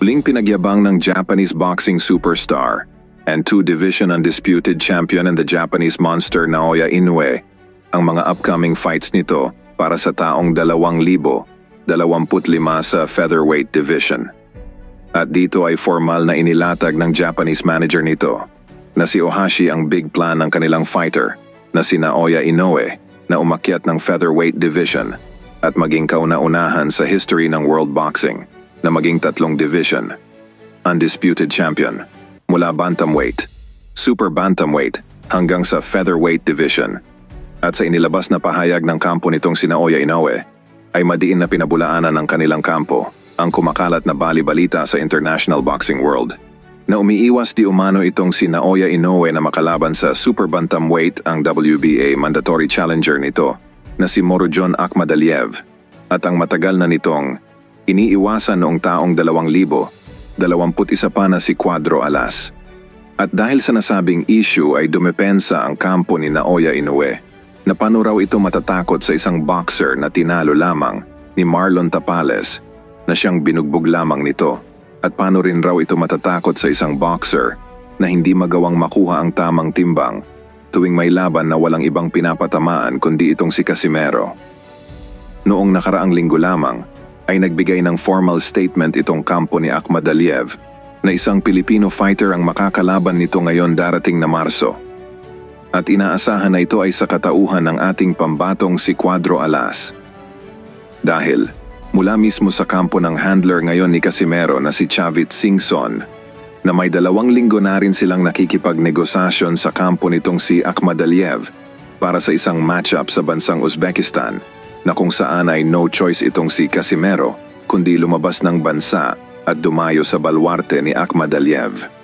Muling pinagyabang ng Japanese boxing superstar and two-division undisputed champion and the Japanese monster Naoya Inoue ang mga upcoming fights nito para sa taong 2025 sa featherweight division. At dito ay formal na inilatag ng Japanese manager nito na si Ohashi ang big plan ng kanilang fighter na si Naoya Inoue na umakyat ng featherweight division at maging kauna-unahan sa history ng world boxing na maging 3 division. Undisputed champion mula bantamweight, super bantamweight hanggang sa featherweight division. At sa inilabas na pahayag ng kampo nitong si Naoya Inoue ay madiin na pinabulaanan ng kanilang kampo ang kumakalat na bali-balita sa international boxing world na umiiwas di umano itong si Naoya Inoue na makalaban sa super bantamweight ang WBA mandatory challenger nito na si Murodjon Akhmadaliev at ang matagal na nitong iniiwasan noong taong 2021 pa na si Cuadro Alas. At dahil sa nasabing issue ay dumepensa ang kampo ni Naoya Inoue na paano raw ito matatakot sa isang boxer na tinalo lamang ni Marlon Tapales na siyang binugbog lamang nito at paano rin raw ito matatakot sa isang boxer na hindi magawang makuha ang tamang timbang tuwing may laban na walang ibang pinapatamaan kundi itong si Casimero. Noong nakaraang linggo lamang ay nagbigay ng formal statement itong kampo ni Akhmadaliev na isang Pilipino fighter ang makakalaban nito ngayon darating na Marso. At inaasahan na ito ay sa katauhan ng ating pambatong si Cuadro Alas. Dahil mula mismo sa kampo ng handler ngayon ni Casimero na si Chavit Singson na may 2 linggo na rin silang nakikipagnegosasyon sa kampo nitong si Akhmadaliev para sa isang matchup sa bansang Uzbekistan na kung saan ay no choice itong si Casimero kundi lumabas ng bansa at dumayo sa balwarte ni Akhmadaliev.